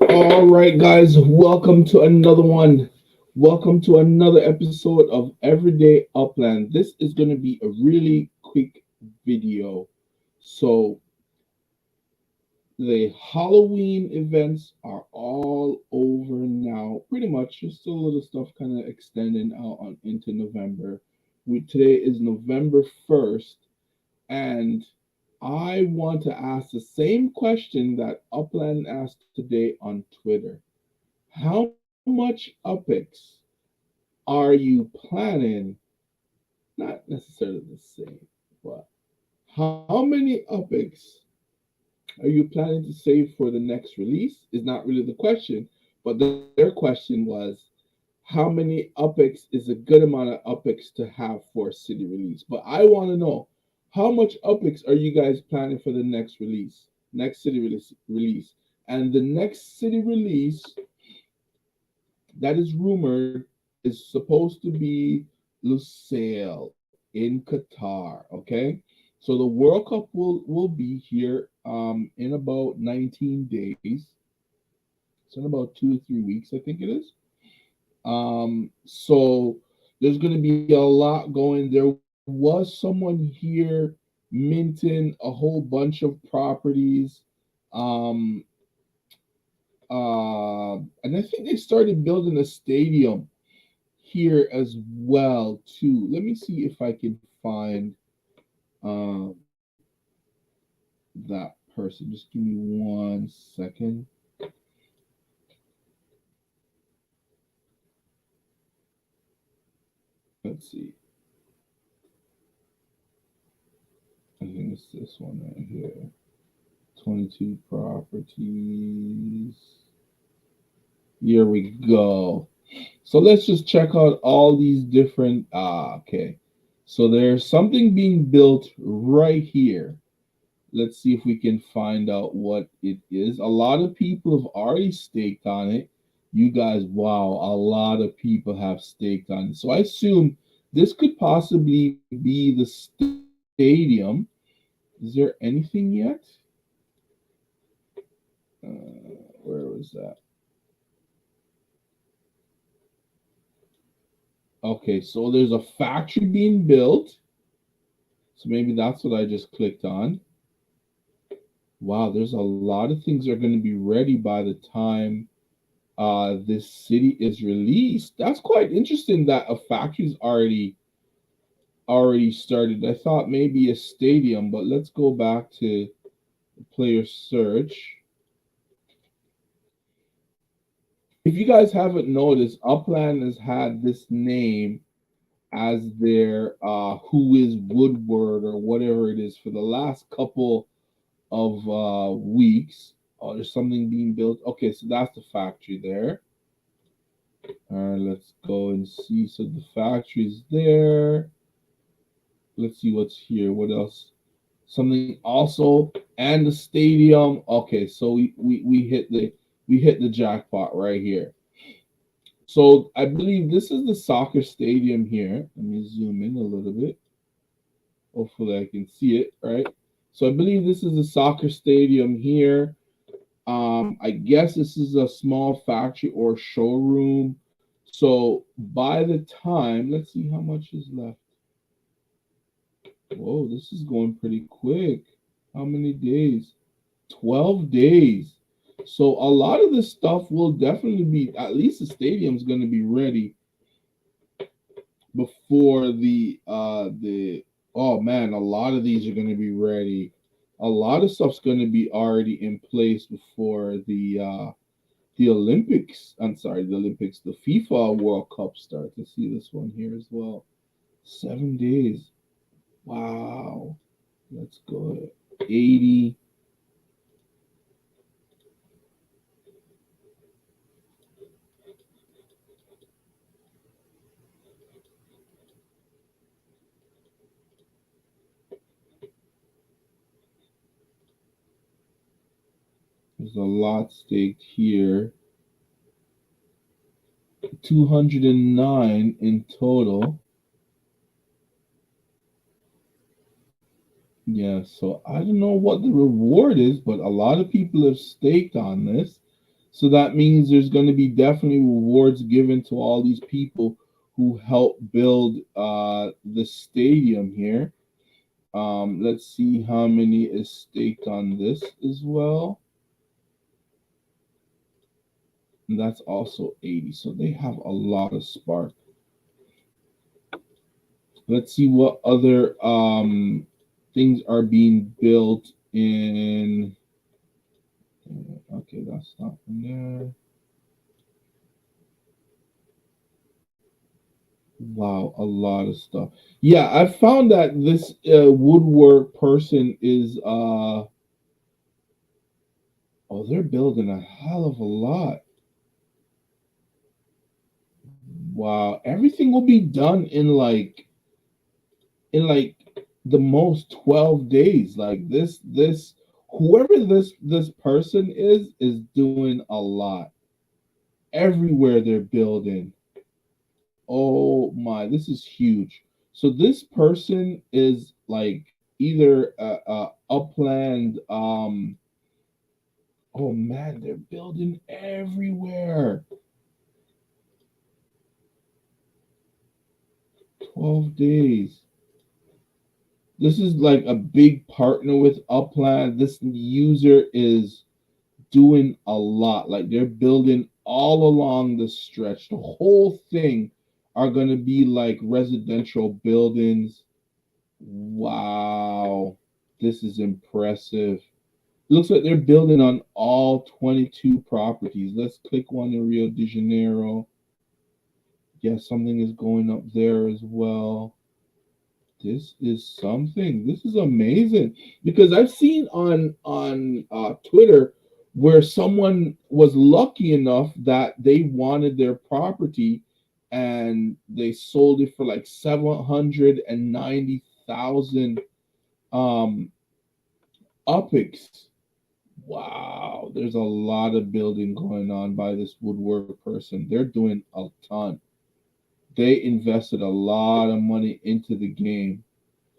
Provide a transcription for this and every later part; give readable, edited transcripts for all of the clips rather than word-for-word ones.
All right, guys, welcome to another one. Welcome to another episode of Everyday Upland. This is going to be a really quick video. So, the Halloween events are all over now. Pretty much, just a little stuff kind of extending out on into November. Today is November 1st, and I want to ask the same question that Upland asked today on Twitter. How much UPX are you planning? Not necessarily the same, but how many UPX are you planning to save for the next release? Is not really the question, but their question was how many UPX is a good amount of UPX to have for a city release. But I want to know how much UPX are you guys planning for the next release, next city release, and the next city release that is rumored is supposed to be Lusail in Qatar. Okay, so the World Cup will be here in about 19 days. It's in about 2 or 3 weeks, I think it is. So there's going to be a lot going. There was someone here minting a whole bunch of properties. Um, and I think they started building a stadium here as well too. Let me see if I can find um, that person. Just give me 1 second. Let's see. I think it's this one right here. 22 properties. Here we go. So let's just check out all these different. Okay. So there's something being built right here. Let's see if we can find out what it is. A lot of people have already staked on it. You guys, wow, a lot of people have staked on it. So I assume this could possibly be the stadium. Is there anything yet? Where was that? Okay, so there's a factory being built. So maybe that's what I just clicked on. Wow, there's a lot of things that are going to be ready by the time this city is released. That's quite interesting that a factory's already started. I thought maybe a stadium, but let's go back to player search. If you guys haven't noticed, Upland has had this name as their Who is Woodward or whatever it is for the last couple of weeks. Oh, there's something being built. Okay, so that's the factory there. All right, let's go and see. So the factory's there. Let's see what's here. What else? Something also, and the stadium. Okay, so we hit the jackpot right here. So I believe this is the soccer stadium here. Let me zoom in a little bit. Hopefully I can see it, right? So I believe this is the soccer stadium here. I guess this is a small factory or showroom. So by the time, let's see how much is left. Whoa, this is going pretty quick. How many days? 12 days. So a lot of this stuff will definitely be, at least the stadium's going to be ready before the oh man, a lot of these are going to be ready. A lot of stuff's going to be already in place before the Olympics. I'm sorry, the Olympics, the FIFA World Cup starts. Let's see this one here as well. 7 days. Wow. Let's go. 80. There's a lot staked here. 209 in total. Yeah, so I don't know what the reward is, but a lot of people have staked on this. So that means there's going to be definitely rewards given to all these people who help build the stadium here. Let's see how many is staked on this as well. And that's also 80. So they have a lot of spark. Let's see what other things are being built in. Okay, that's not from there. Wow, a lot of stuff. Yeah, I found that this woodwork person is oh, they're building a hell of a lot. Wow, everything will be done in like the most 12 days. Like this whoever this person is doing a lot. Everywhere they're building. Oh my, this is huge. So this person is like either a upland. Oh man, they're building everywhere. 12 days. This is like a big partner with Upland. This user is doing a lot. Like they're building all along the stretch. The whole thing are going to be like residential buildings. Wow. This is impressive. Looks like they're building on all 22 properties. Let's click one in Rio de Janeiro. Yeah, something is going up there as well. This is something. This is amazing because I've seen on Twitter where someone was lucky enough that they wanted their property and they sold it for like 790,000 um UPX. Wow, there's a lot of building going on by this woodwork person. They're doing a ton. They invested a lot of money into the game.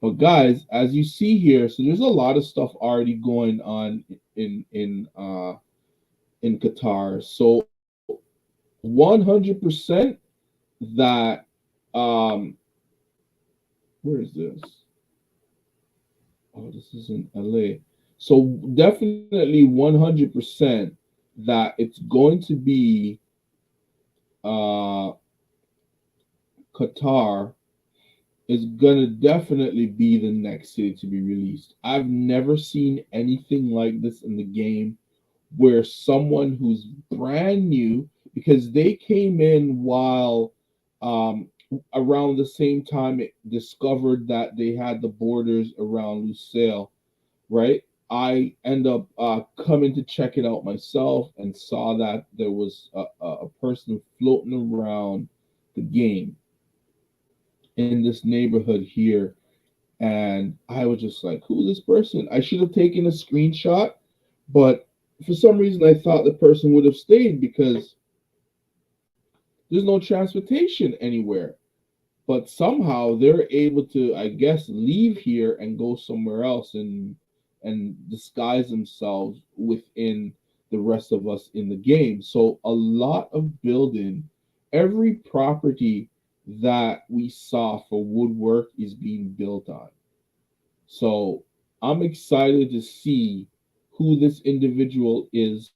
But guys, as you see here, so there's a lot of stuff already going on in Qatar. So 100% that where is this? Oh, this is in LA. So definitely 100% that it's going to be uh Qatar is gonna definitely be the next city to be released. I've never seen anything like this in the game where someone who's brand new, because they came in while um, around the same time it discovered that they had the borders around Lusail, right? I end up coming to check it out myself and saw that there was a person floating around the game in this neighborhood here, and I was just like, who is this person? I should have taken a screenshot, but for some reason I thought the person would have stayed because there's no transportation anywhere. But somehow they're able to, I guess, leave here and go somewhere else and disguise themselves within the rest of us in the game. So a lot of building, every property that we saw for woodwork is being built on. So I'm excited to see who this individual is,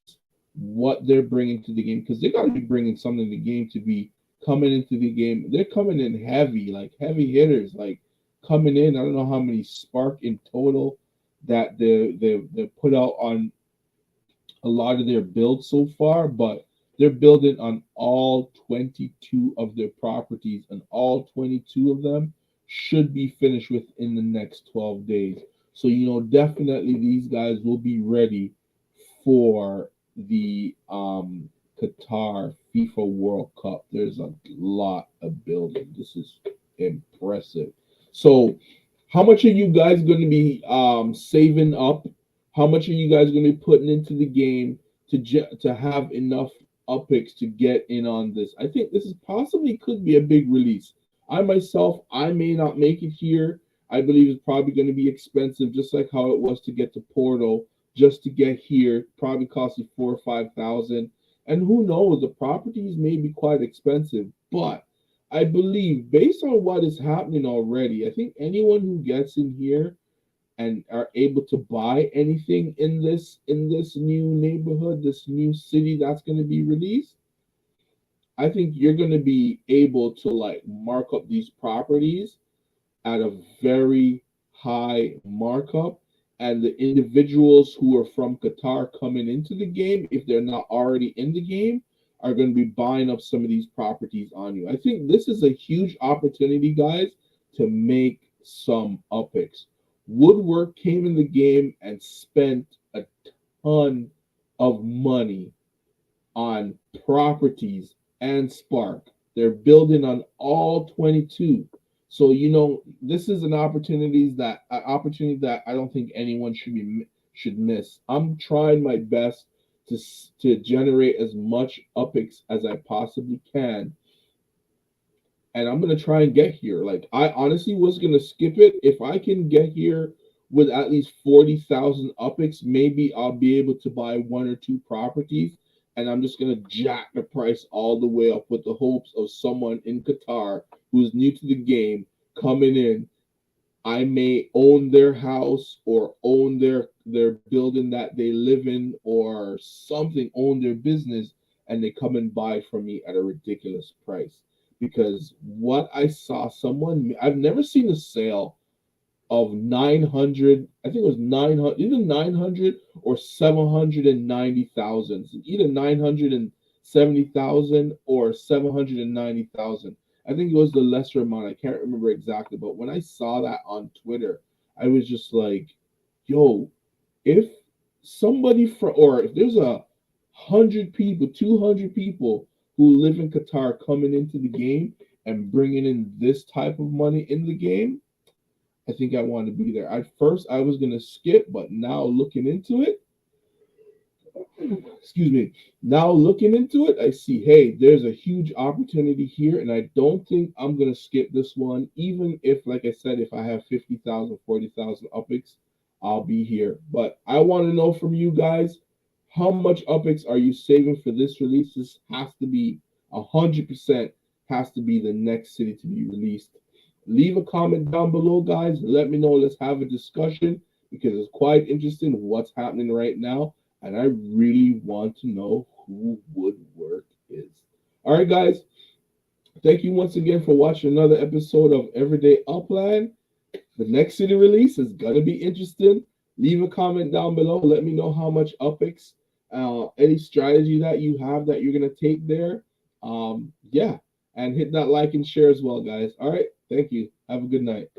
what they're bringing to the game, because they got to be bringing something to the game to be coming into the game. They're coming in heavy, like heavy hitters, like coming in. I don't know how many spark in total that they put out on a lot of their builds so far, but they're building on all 22 of their properties, and all 22 of them should be finished within the next 12 days. So, definitely these guys will be ready for the Qatar FIFA World Cup. There's a lot of building. This is impressive. So, how much are you guys going to be saving up? How much are you guys going to be putting into the game to have enough UPX to get in on this? I think this is possibly could be a big release. I myself, I may not make it here. I believe it's probably going to be expensive, just like how it was to get to Porto. Just to get here, probably cost you 4 or 5,000. And who knows, the properties may be quite expensive, but I believe based on what is happening already, I think anyone who gets in here and are able to buy anything in this new neighborhood, this new city that's going to be released, I think you're going to be able to like mark up these properties at a very high markup. And the individuals who are from Qatar coming into the game, if they're not already in the game, are going to be buying up some of these properties on you. I think this is a huge opportunity, guys, to make some UPX. Woodwork came in the game and spent a ton of money on properties and Spark. They're building on all 22. So this is an opportunity that I don't think anyone should miss. I'm trying my best to generate as much UPX as I possibly can, and I'm gonna try and get here. Like I honestly was gonna skip it. If I can get here with at least 40,000 UPX, maybe I'll be able to buy one or two properties, and I'm just gonna jack the price all the way up with the hopes of someone in Qatar who's new to the game coming in. I may own their house or own their building that they live in or something, own their business, and they come and buy from me at a ridiculous price. Because what I saw someone, I've never seen a sale of 900, I think it was 900, either 900 or 790,000, either 970,000 or 790,000. I think it was the lesser amount. I can't remember exactly, but when I saw that on Twitter, I was just like, yo, if somebody or if there's 100 people, 200 people who live in Qatar coming into the game and bringing in this type of money in the game, I think I want to be there. At first, I was gonna skip, but now looking into it, excuse me, now looking into it, I see, hey, there's a huge opportunity here, and I don't think I'm gonna skip this one, even if, like I said, if I have 50,000, 40,000 UPX, I'll be here. But I want to know from you guys, how much UPX are you saving for this release? This has to be 100% has to be the next city to be released. Leave a comment down below, guys. Let me know. Let's have a discussion because it's quite interesting what's happening right now. And I really want to know who Woodwork is. All right, guys. Thank you once again for watching another episode of Everyday Upland. The next city release is going to be interesting. Leave a comment down below. Let me know how much UPX, any strategy that you have that you're going to take there. Yeah. And hit that like and share as well, guys. All right. Thank you. Have a good night.